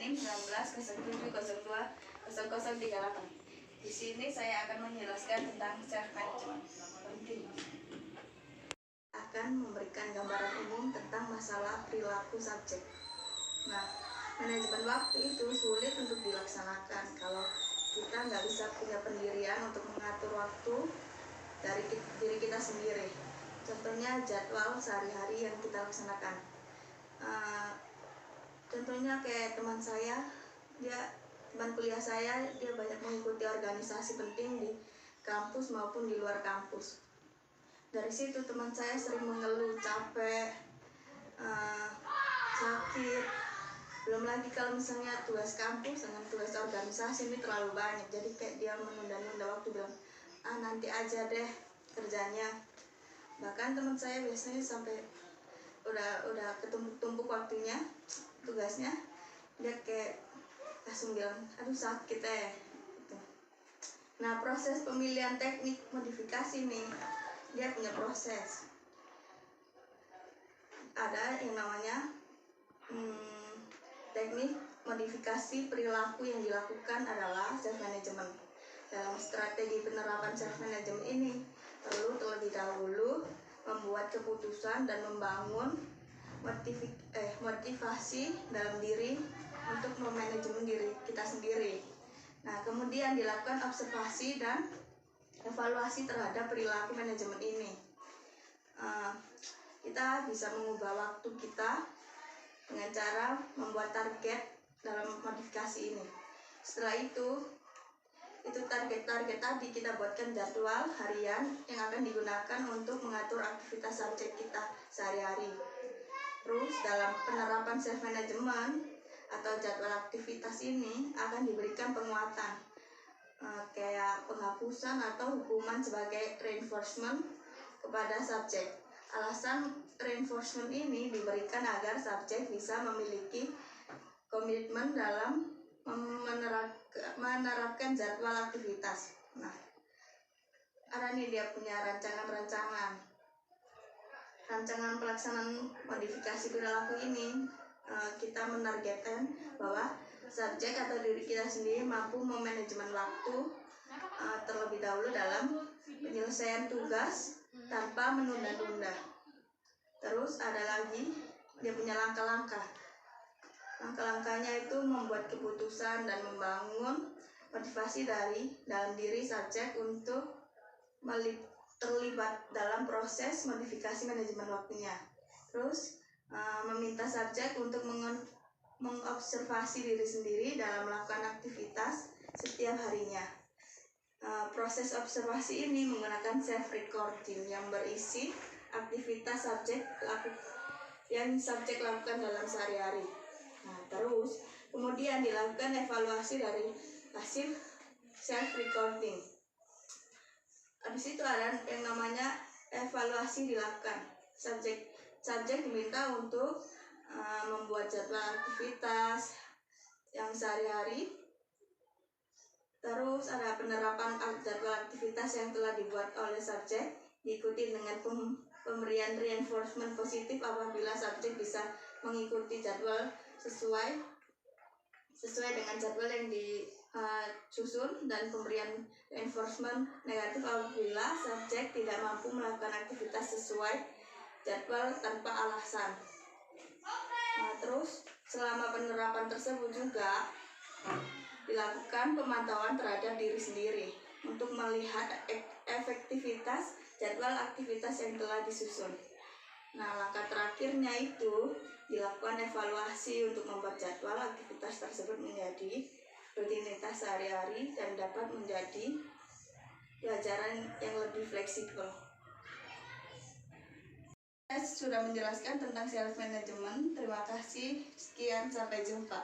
NIM 1907020038. Di sini saya akan menjelaskan tentang self management. Akan memberikan gambaran umum tentang masalah perilaku subjek. Nah, manajemen waktu itu sulit untuk dilaksanakan kalau kita nggak bisa punya pendirian untuk mengatur waktu dari diri kita sendiri. Contohnya jadwal sehari-hari yang kita laksanakan. Contohnya kayak teman kuliah saya, dia banyak mengikuti organisasi penting di kampus maupun di luar kampus. Dari situ teman saya sering mengeluh capek, sakit. Belum lagi kalau misalnya tugas kampus dengan tugas organisasi ini terlalu banyak, jadi kayak dia menunda-nunda waktu, bilang nanti aja deh kerjanya. Bahkan teman saya biasanya sampai udah ketumpuk-tumpuk waktunya, tugasnya, dia kayak langsung bilang aduh sakit gitu. Nah, proses pemilihan teknik modifikasi nih, dia punya proses. Ada yang namanya teknik modifikasi perilaku yang dilakukan adalah self management. Dalam strategi penerapan self management ini perlu terlebih dahulu membuat keputusan dan membangun motivasi dalam diri untuk memanajemen diri kita sendiri. Nah, kemudian dilakukan observasi dan evaluasi terhadap perilaku manajemen ini. Kita bisa mengubah waktu kita dengan cara membuat target dalam modifikasi ini. Setelah itu target-target tadi kita buatkan jadwal harian yang akan digunakan untuk mengatur aktivitas subjek kita sehari-hari. Terus dalam penerapan self management atau jadwal aktivitas ini akan diberikan penguatan, kayak penghapusan atau hukuman sebagai reinforcement kepada subjek. Alasan reinforcement ini diberikan agar subjek bisa memiliki komitmen dalam menerapkan jadwal aktivitas. Nah, ada nih dia punya rancangan pelaksanaan modifikasi perilaku ini. Kita menargetkan bahwa subjek atau diri kita sendiri mampu memanajemen waktu terlebih dahulu dalam penyelesaian tugas tanpa menunda-nunda. Terus ada lagi dia punya langkah-langkah. Langkah-langkahnya itu membuat keputusan dan membangun motivasi dalam diri subjek untuk terlibat dalam proses modifikasi manajemen waktunya. Terus meminta subjek untuk mengobservasi diri sendiri dalam melakukan aktivitas setiap harinya. Proses observasi ini menggunakan self recording yang berisi aktivitas yang subjek lakukan dalam sehari-hari. Nah, terus kemudian dilakukan evaluasi dari hasil self recording. Habis itu ada yang namanya evaluasi dilakukan. Subjek diminta untuk membuat jadwal aktivitas yang sehari-hari. Terus ada penerapan jadwal aktivitas yang telah dibuat oleh subjek, diikuti dengan pemberian reinforcement positif apabila subjek bisa mengikuti jadwal sesuai dengan jadwal yang disusun, dan pemberian reinforcement negatif apabila subjek tidak mampu melakukan aktivitas sesuai jadwal tanpa alasan. Nah, terus selama penerapan tersebut juga dilakukan pemantauan terhadap diri sendiri untuk melihat efektivitas jadwal aktivitas yang telah disusun. Nah, langkah terakhirnya itu dilakukan evaluasi untuk membuat jadwal aktivitas tersebut menjadi rutinitas sehari-hari dan dapat menjadi pelajaran yang lebih fleksibel. Saya sudah menjelaskan tentang self management. Terima kasih. Sekian, sampai jumpa.